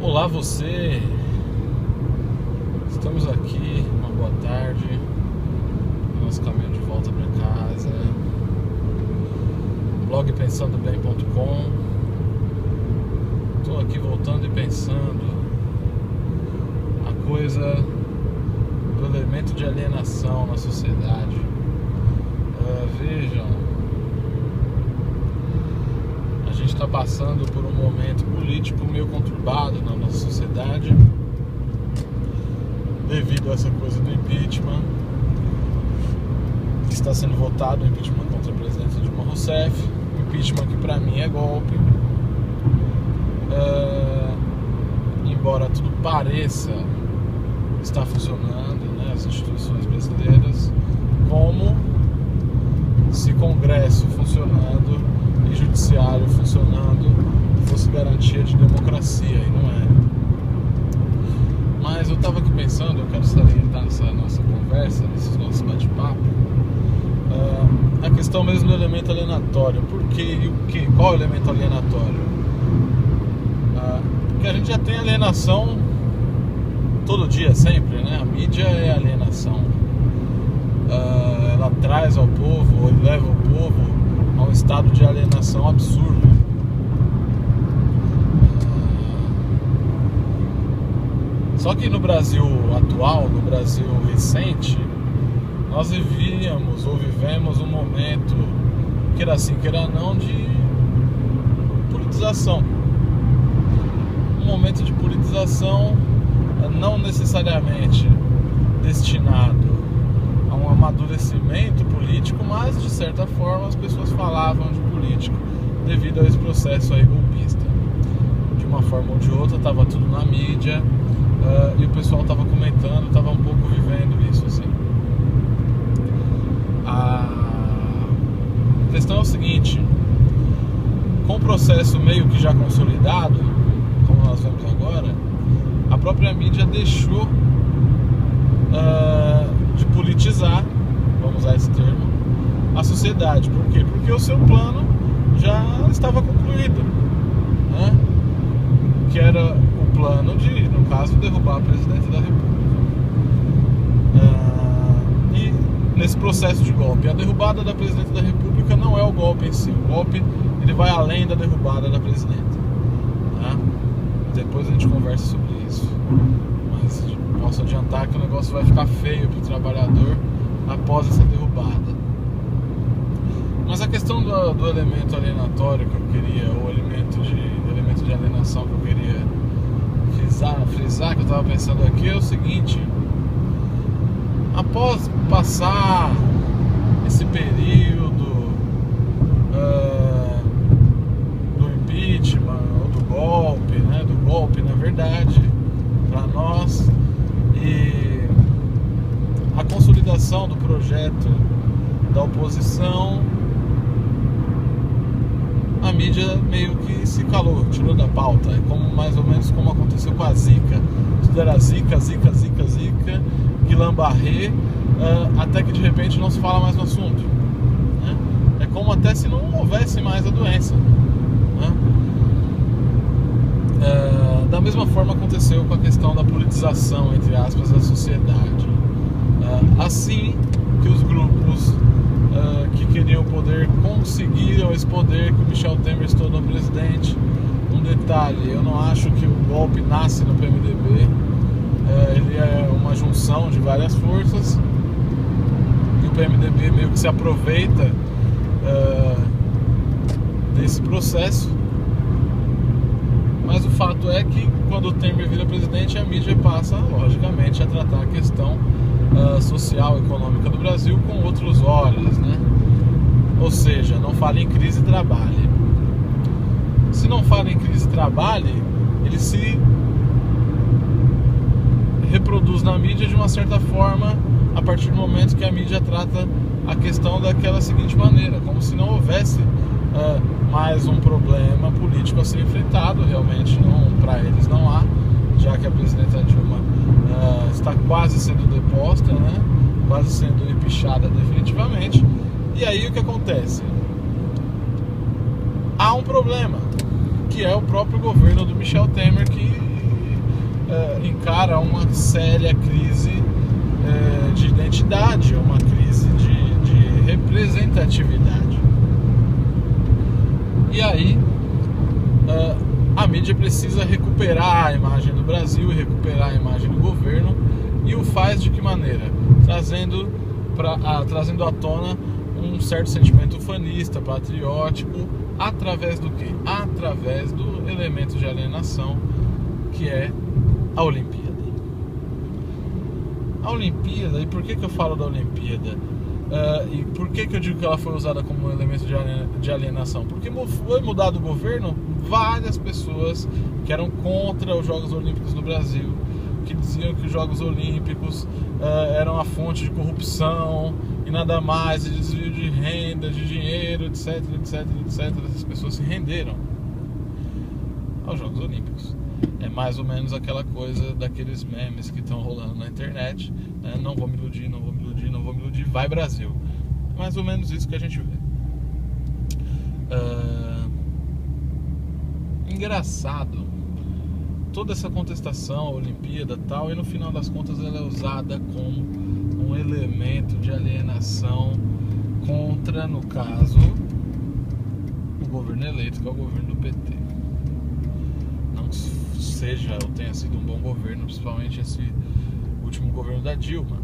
Olá você, estamos aqui, uma boa tarde, no nosso caminho de volta para casa, blog pensandobem.com. Estou aqui voltando e pensando a coisa do elemento de alienação na sociedade. Vejam, a gente está passando por um momento político meio conturbado na nossa sociedade devido a essa coisa do impeachment. Está sendo votado o impeachment contra a presidente Dilma Rousseff, impeachment que para mim é golpe, embora tudo pareça estar funcionando, né, as instituições brasileiras, como se Congresso funcionando e Judiciário funcionando fosse garantia de democracia, e não é. Mas eu estava aqui pensando, eu quero salientar nessa nossa conversa, nesse nosso bate-papo, a questão mesmo do elemento alienatório. Por quê e o quê? Qual é o elemento alienatório? Porque a gente já tem alienação todo dia, sempre, né? A mídia é alienação. Ela traz ao povo, ou leva o povo a um estado de alienação absurdo. Só que no Brasil atual, no Brasil recente, nós vivíamos ou vivemos um momento, queira sim, queira não, de politização. Um momento de politização não necessariamente destinado a um amadurecimento político, mas de certa forma as pessoas falavam de político devido a esse processo aí golpista. De uma forma ou de outra estava tudo na mídia, e o pessoal estava comentando, estava um pouco vivendo isso assim. A questão é o seguinte: com o processo meio que já consolidado, como nós vemos agora, a própria mídia deixou de politizar, vamos usar esse termo, a sociedade. Por quê? Porque o seu plano já estava concluído, né? Que era o plano de, no caso, derrubar a presidente da República. E nesse processo de golpe, a derrubada da presidente da República não é o golpe em si. O golpe, ele vai além da derrubada da presidenta, né? Depois a gente conversa sobre isso, mas posso adiantar que o negócio vai ficar feio para o trabalhador após essa derrubada. Mas a questão do elemento alienatório que eu queria, ou elemento de alienação que eu queria frisar, que eu estava pensando aqui, é o seguinte: após passar esse período do impeachment, ou do golpe, né, do golpe na verdade, para nós, e a consolidação do projeto da oposição, a mídia meio que se calou, tirou da pauta. É como, mais ou menos como aconteceu com a Zika. Tudo era Zika, Guillain-Barré, até que de repente não se fala mais no assunto, né? É como até se não houvesse mais a doença, né? Da mesma forma aconteceu com a questão da politização, entre aspas, da sociedade. Assim que os grupos que queriam poder conseguiram esse poder que o Michel Temer se tornou presidente. Um detalhe: eu não acho que o golpe nasce no PMDB, ele é uma junção de várias forças, e o PMDB meio que se aproveita desse processo. Mas o fato é que quando o Temer vira presidente, a mídia passa, logicamente, a tratar a questão social e econômica do Brasil com outros olhos, né? Ou seja, não fala em crise e trabalhe. Se não fala em crise e trabalhe, ele se reproduz na mídia de uma certa forma a partir do momento que a mídia trata a questão daquela seguinte maneira, como se não houvesse mais um problema político a ser enfrentado. Realmente não, para eles não há, já que a presidenta Dilma está quase sendo deposta, né? Quase sendo empichada definitivamente. E aí o que acontece? Há um problema, que é o próprio governo do Michel Temer, que encara uma séria crise de identidade, uma crise de representatividade. E aí a mídia precisa recuperar a imagem do Brasil e recuperar a imagem do governo, e o faz de que maneira? Trazendo à tona um certo sentimento ufanista, patriótico, através do quê? Através do elemento de alienação, que é a Olimpíada. A Olimpíada, e por que eu falo da Olimpíada? E por que eu digo que ela foi usada como um elemento de alienação? Porque foi mudado o governo, várias pessoas que eram contra os Jogos Olímpicos no Brasil, que diziam que os Jogos Olímpicos eram a fonte de corrupção e nada mais, de desvio de renda, de dinheiro, etc, etc, etc. Essas pessoas se renderam aos Jogos Olímpicos. É mais ou menos aquela coisa daqueles memes que estão rolando na internet, né? Não vou me iludir, não vou me iludir, não vou me iludir, vai Brasil. É mais ou menos isso que a gente vê. Engraçado toda essa contestação à Olimpíada e tal, e no final das contas ela é usada como um elemento de alienação contra, no caso, o governo eleito, que é o governo do PT. Não seja ou tenha sido um bom governo, principalmente esse último governo da Dilma,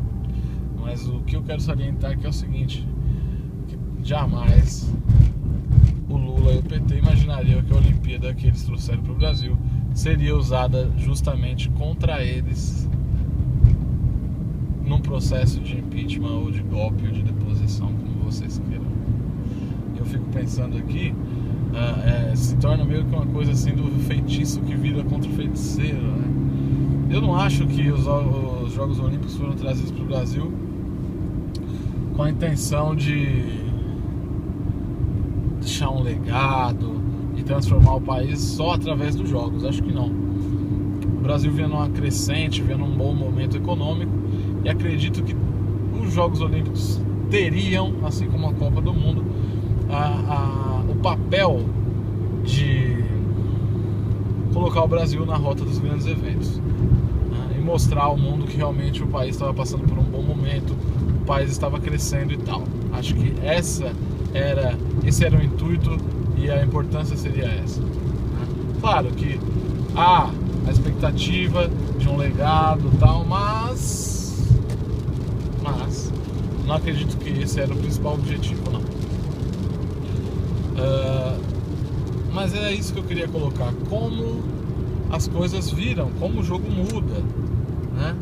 mas o que eu quero salientar aqui é o seguinte: que jamais o Lula e o PT imaginariam que a Olimpíada que eles trouxeram para o Brasil seria usada justamente contra eles num processo de impeachment ou de golpe ou de deposição, como vocês queiram. Eu fico pensando aqui, se torna meio que uma coisa assim do feitiço que vira contra o feiticeiro, né? Eu não acho que os Jogos Olímpicos foram trazidos para o Brasil com a intenção de deixar um legado e transformar o país só através dos jogos. Acho que não. O Brasil vinha numa crescente, vinha num bom momento econômico, e acredito que os Jogos Olímpicos teriam, assim como a Copa do Mundo, o papel de colocar o Brasil na rota dos grandes eventos, né? E mostrar ao mundo que realmente o país estava passando por um bom momento, o país estava crescendo e tal. Acho que esse era o intuito e a importância seria essa, né? Claro que há a expectativa de um legado e tal, mas não acredito que esse era o principal objetivo, não. Mas é isso que eu queria colocar: como as coisas viram, como o jogo muda, né?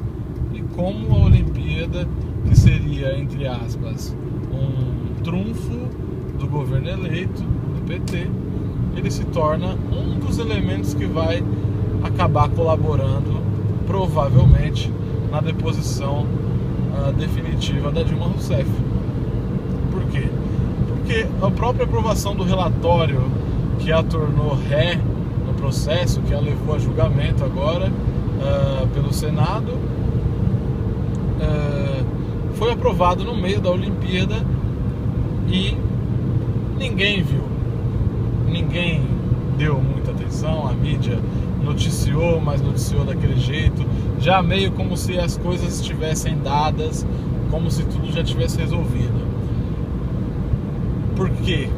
E como a Olimpíada, que seria, entre aspas, um trunfo do governo eleito, do PT, ele se torna um dos elementos que vai acabar colaborando, provavelmente, na deposição definitiva da Dilma Rousseff. Por quê? Porque a própria aprovação do relatório que a tornou ré no processo, que a levou a julgamento agora pelo Senado, foi aprovado no meio da Olimpíada e ninguém viu, ninguém deu muita atenção. A mídia noticiou, mas noticiou daquele jeito, já meio como se as coisas estivessem dadas, como se tudo já tivesse resolvido. Por quê?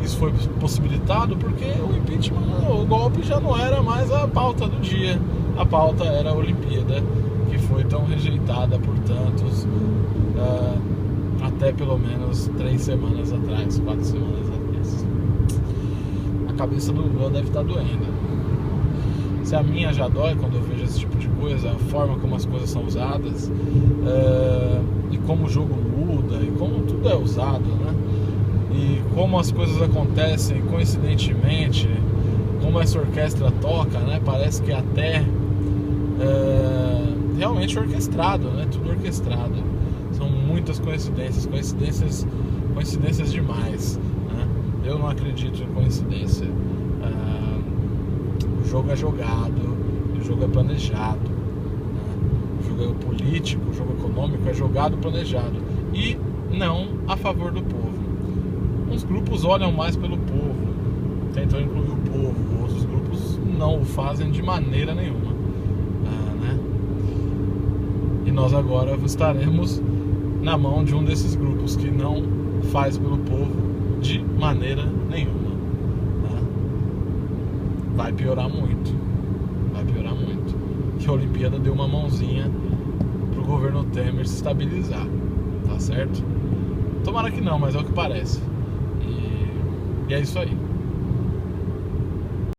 Isso foi possibilitado porque o impeachment, o golpe, já não era mais a pauta do dia. A pauta era a Olimpíada, que foi tão rejeitada por tantos até pelo menos 3 semanas atrás, 4 semanas atrás. A cabeça do Lula deve estar doendo. Se a minha já dói quando eu vejo esse tipo de coisa, a forma como as coisas são usadas, e como o jogo muda, e como tudo é usado, né? E como as coisas acontecem coincidentemente, como essa orquestra toca, né? Parece que até realmente orquestrado, né? Tudo orquestrado. São muitas coincidências demais, né? Eu não acredito em coincidência. O jogo é jogado, o jogo é planejado, né? O jogo é político, o jogo econômico é jogado, planejado, e não a favor do povo. Uns grupos olham mais pelo povo, tentam incluir o povo, outros grupos não o fazem de maneira nenhuma. nós agora estaremos na mão de um desses grupos que não faz pelo povo de maneira nenhuma, né? Vai piorar muito. Que a Olimpíada deu uma mãozinha pro governo Temer se estabilizar, tá certo? Tomara que não, mas é o que parece. E é isso aí.